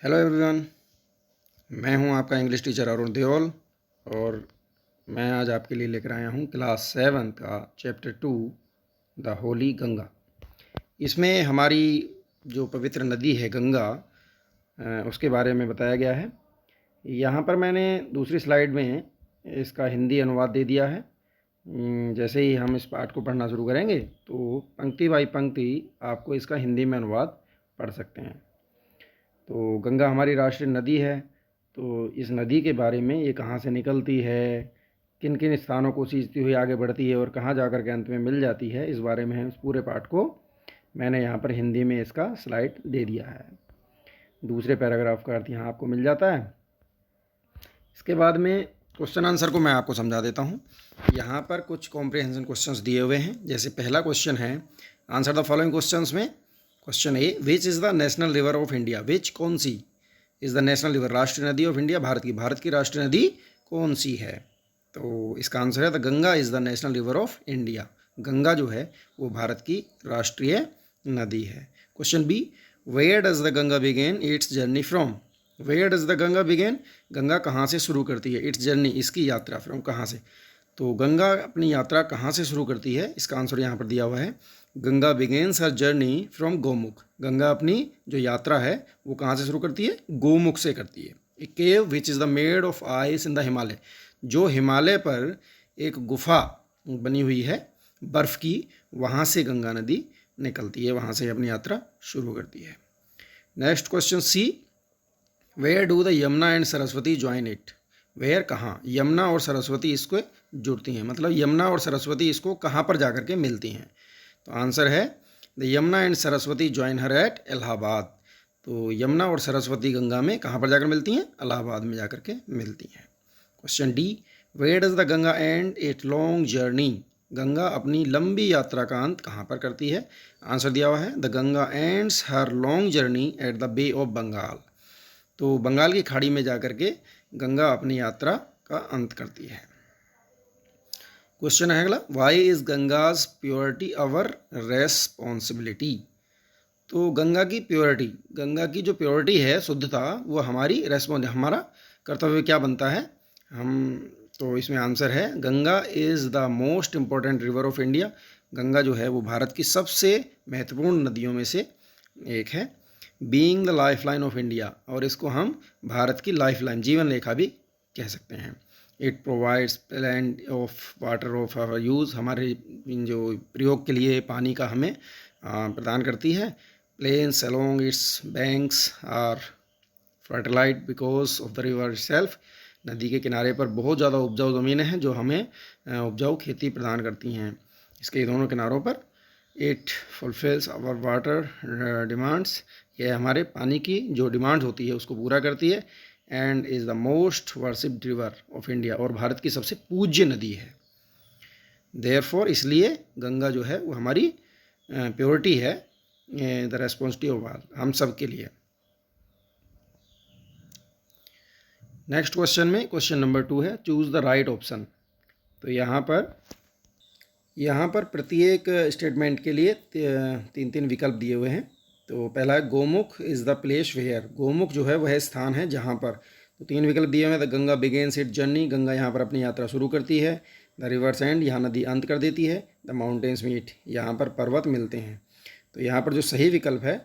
Hello everyone, मैं हूं आपका इंग्लिश टीचर अरुण देओल और मैं आज आपके लिए लेकर आया हूं क्लास 7 का चैप्टर 2 द होली गंगा। इसमें हमारी जो पवित्र नदी है गंगा, उसके बारे में बताया गया है। यहाँ पर मैंने दूसरी स्लाइड में इसका हिंदी अनुवाद दे दिया है। जैसे ही हम इस पाठ को पढ़ना शुरू करेंगे तो पंक्ति बाई पंक्ति आपको इसका हिंदी में अनुवाद पढ़ सकते हैं। तो गंगा हमारी राष्ट्रीय नदी है, तो इस नदी के बारे में ये कहाँ से निकलती है, किन किन स्थानों को सींचती हुई आगे बढ़ती है और कहाँ जाकर के अंत में मिल जाती है, इस बारे में इस पूरे पाठ को मैंने यहाँ पर हिंदी में इसका स्लाइड दे दिया है। दूसरे पैराग्राफ का अर्थ यहाँ आपको मिल जाता है। इसके बाद में क्वेश्चन आंसर को मैं आपको समझा देता हूँ। यहाँ पर कुछ कॉम्प्रिहेंशन क्वेश्चंस दिए हुए हैं। जैसे पहला क्वेश्चन है, आंसर द फॉलोइंग क्वेश्चंस में question A, which is the national river of India. Which कौन सी इज़ द नेशनल रिवर, राष्ट्रीय नदी ऑफ इंडिया, भारत की राष्ट्रीय नदी कौन सी है। तो इसका आंसर है the Ganga is the national river of India. Ganga जो है वो भारत की राष्ट्रीय नदी है। Question B, where does the Ganga begin its journey from. Where does the Ganga begin, Ganga कहाँ से शुरू करती है, इट्स जर्नी इसकी यात्रा, फ्रॉम कहाँ से। तो गंगा अपनी यात्रा कहाँ से शुरू करती है, इसका आंसर यहाँ पर दिया हुआ है, Ganga begins her journey from Gomukh. Ganga अपनी जो यात्रा है वो कहाँ से शुरू करती है, गोमुख से करती है। A cave which is the made of ice in the Himalaya, जो हिमालय पर एक गुफा बनी हुई है बर्फ़ की, वहाँ से गंगा नदी निकलती है, वहाँ से अपनी यात्रा शुरू करती है। Next question C, where do the Yamuna and Saraswati join it. Where कहाँ, यमुना और सरस्वती इसको जुड़ती हैं, मतलब यमुना और सरस्वती इसको कहाँ पर जाकर के मिलती हैं। तो आंसर है the Yamuna and Saraswati join her at Allahabad. तो यमुना और सरस्वती गंगा में कहाँ पर जाकर मिलती हैं, इलाहाबाद में जाकर के मिलती हैं। Question D, where does the Ganga end it long journey. Ganga अपनी लंबी यात्रा का अंत कहाँ पर करती है। आंसर दिया हुआ है the Ganga ends her long journey at the Bay of Bengal. तो बंगाल की खाड़ी में जाकर के गंगा अपनी यात्रा का अंत करती है। क्वेश्चन है अगला, why is Ganga's purity our responsibility. तो गंगा की प्योरिटी, गंगा की जो प्योरिटी है, शुद्धता, वो हमारी हमारा कर्तव्य क्या बनता है। हम तो इसमें आंसर है Ganga is the most important river of India. Ganga जो है वो भारत की सबसे महत्वपूर्ण नदियों में से एक है। Being the life line of India, और इसको हम भारत की लाइफ लाइन, जीवन रेखा भी कह सकते हैं। It provides plenty of water of our use, हमारे जो प्रयोग के लिए पानी का हमें प्रदान करती है। Plains along its banks are fertilized because of the river self. नदी के किनारे पर बहुत ज़्यादा उपजाऊ ज़मीनें हैं जो हमें उपजाऊ खेती प्रदान करती हैं इसके दोनों किनारों पर। It fulfils our water demands, यह हमारे पानी की जो डिमांड होती है उसको पूरा करती है। And is the most worshipped river of India, और भारत की सबसे पूज्य नदी है। देयरफॉर, इसलिए गंगा जो है वो हमारी प्योरिटी है, द रेस्पॉन्सिबिलिटी ऑफ ऑल, हम सब के लिए। नेक्स्ट क्वेश्चन में क्वेश्चन नंबर 2 है, चूज़ द राइट ऑप्शन। तो यहाँ पर प्रत्येक स्टेटमेंट के लिए 3 विकल्प दिए हुए हैं। तो पहला है Gomukh is the place where. Gomukh जो है वह स्थान है जहाँ पर। तो 3 विकल्प दिए हुए हैं। The Ganga begins it journey, Ganga यहाँ पर अपनी यात्रा शुरू करती है। द रिवर्स एंड, यहाँ नदी अंत कर देती है। द माउंटेन्स मीट, यहाँ पर पर्वत मिलते हैं। तो यहाँ पर जो सही विकल्प है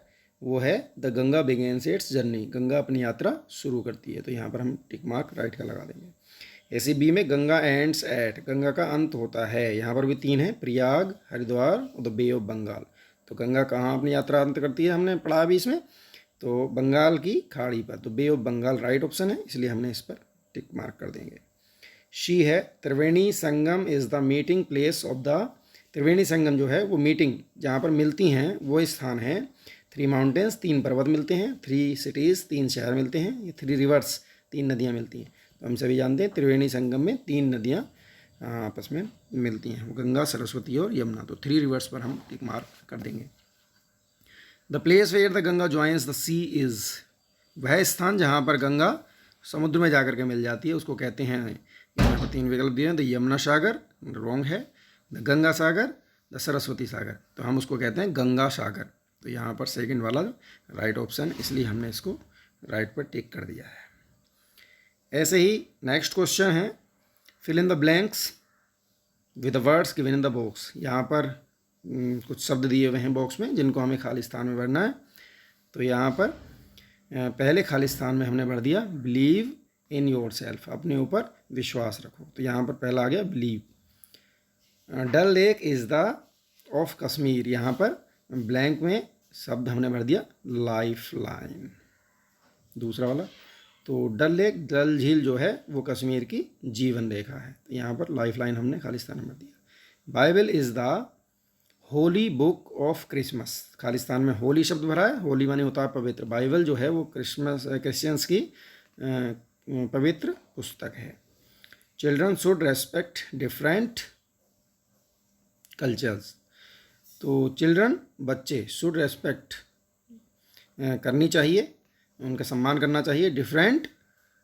वो है the Ganga begins it's journey, Ganga अपनी यात्रा शुरू करती है। तो यहाँ पर हम टिक मार्क राइट का लगा देंगे। ऐसे बी में गंगा एंड्स एट, गंगा का अंत होता है। यहाँ पर भी 3 है, प्रयाग, हरिद्वार और द बे ऑफ बंगाल। तो गंगा कहाँ अपनी यात्रा अंत करती है, हमने पढ़ा अभी इसमें, तो बंगाल की खाड़ी पर। तो बे ऑफ बंगाल राइट ऑप्शन है, इसलिए हमने इस पर टिक मार्क कर देंगे। शी है, Triveni Sangam is the meeting place of the. Triveni Sangam जो है वो मीटिंग जहाँ पर मिलती हैं वो स्थान है। 3 माउंटेन्स, 3 पर्वत मिलते हैं। 3 सिटीज़, 3 शहर मिलते हैं। ये 3 रिवर्स, 3 नदियाँ मिलती हैं। तो हम सभी जानते हैं त्रिवेणी संगम में 3 नदियाँ आपस में मिलती हैं, वो गंगा, सरस्वती और यमुना। तो 3 रिवर्स पर हम टिक मार्क कर देंगे। The place where the Ganga joins the sea is, वह स्थान जहाँ पर गंगा समुद्र में जाकर के मिल जाती है उसको कहते हैं, यहाँ पर 3 विकल्प दिए हैं। द यमुना सागर रॉन्ग है, द गंगा सागर, द सरस्वती सागर। तो हम उसको कहते हैं गंगा सागर। तो यहाँ पर सेकंड वाला राइट ऑप्शन, इसलिए हमने इसको राइट पर टिक कर दिया है। ऐसे ही नेक्स्ट क्वेश्चन है fill in the blanks with the words given in the box. यहाँ पर कुछ शब्द दिए हुए हैं बॉक्स में जिनको हमें खाली स्थान में भरना है। तो यहाँ पर पहले खाली स्थान में हमने भर दिया बिलीव इन योर सेल्फ, अपने ऊपर विश्वास रखो। तो यहाँ पर पहला आ गया believe. Dal lake is the of Kashmir, यहाँ पर ब्लैंक में शब्द हमने भर दिया लाइफ लाइन। दूसरा वाला तो डल लेक, डल झील जो है वो कश्मीर की जीवन रेखा है। तो यहाँ पर लाइफ लाइन हमने खाली स्थान में भर दिया। Bible is the Holi book of Christmas, खाली स्थान में होली शब्द भरा है। होली माने होता है पवित्र। बाइबल जो है वो क्रिश्चियंस की पवित्र पुस्तक है। Children should respect different cultures, तो चिल्ड्रन बच्चे शुड रेस्पेक्ट करनी चाहिए, उनका सम्मान करना चाहिए डिफरेंट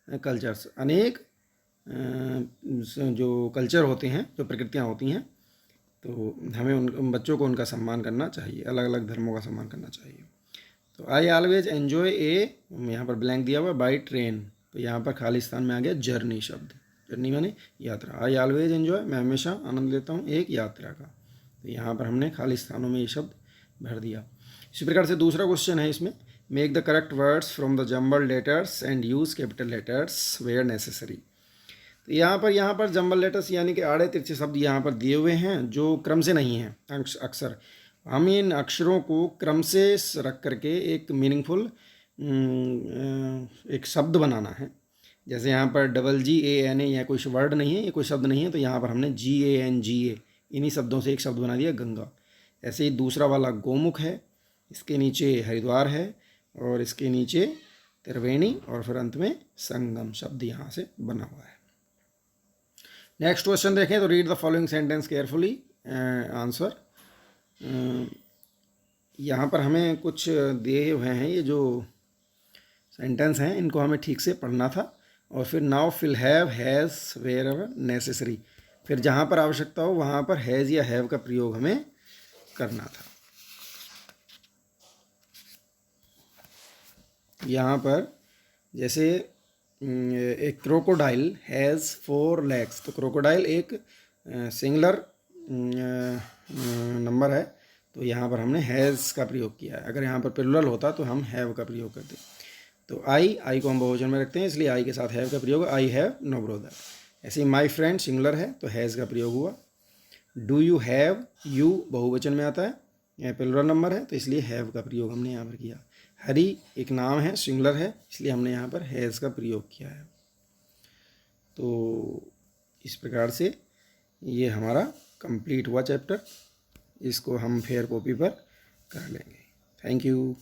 कल्चर्स, अनेक जो कल्चर होते हैं, जो प्रकृतियाँ होती हैं, तो हमें उन बच्चों को उनका सम्मान करना चाहिए, अलग अलग धर्मों का सम्मान करना चाहिए। तो आई ऑलवेज एन्जॉय यहाँ पर ब्लैंक दिया हुआ बाई ट्रेन। तो यहाँ पर खाली स्थान में आ गया जर्नी शब्द। जर्नी माने यात्रा। आई ऑलवेज एन्जॉय, मैं हमेशा आनंद लेता हूँ एक यात्रा का। तो यहाँ पर हमने खाली स्थानों में ये शब्द भर दिया। इसी प्रकार से दूसरा क्वेश्चन है इसमें, make the correct words from the jumble letters and use capital letters where necessary. तो यहाँ पर जम्बल लेटर्स यानी कि आड़े तिरछे शब्द यहाँ पर दिए हुए हैं जो क्रम से नहीं हैं। अक्सर हम इन अक्षरों को क्रम से रख करके एक मीनिंगफुल एक शब्द बनाना है। जैसे यहाँ पर GANA यह कोई वर्ड नहीं है, ये कोई शब्द नहीं है, तो यहाँ पर हमने GANGA इन्हीं शब्दों से एक शब्द बना दिया गंगा। ऐसे ही दूसरा वाला गोमुख है, इसके नीचे हरिद्वार है और इसके नीचे त्रिवेणी और फिर अंत में संगम शब्द यहाँ से बना हुआ है। नेक्स्ट क्वेश्चन देखें तो read the following sentence carefully answer. यहाँ पर हमें कुछ दिए हुए हैं, ये जो सेंटेंस हैं इनको हमें ठीक से पढ़ना था और फिर now fill have has wherever necessary, फिर जहाँ पर आवश्यकता हो वहाँ पर हैज़ या हैव का प्रयोग हमें करना था। यहाँ पर जैसे एक क्रोकोडाइल हैज़ 4 legs, तो क्रोकोडाइल एक सिंगुलर नंबर है, तो यहाँ पर हमने हैज़ का प्रयोग किया है। अगर यहाँ पर प्लुरल होता तो हम हैव का प्रयोग करते। तो आई को हम बहुवचन में रखते हैं, इसलिए आई के साथ हैव का प्रयोग, आई हैव नो ब्रदर। ऐसे ही माई फ्रेंड सिंगुलर है तो हैज़ का प्रयोग हुआ। डू यू हैव, यू बहुवचन में आता है, यह प्लुरल नंबर है तो इसलिए हैव का प्रयोग हमने यहाँ पर किया। हरी एक नाम है, सिंगुलर है, इसलिए हमने यहाँ पर हैज़ का प्रयोग किया है। तो इस प्रकार से ये हमारा कंप्लीट हुआ चैप्टर। इसको हम फेयर कॉपी पर कर लेंगे। Thank you.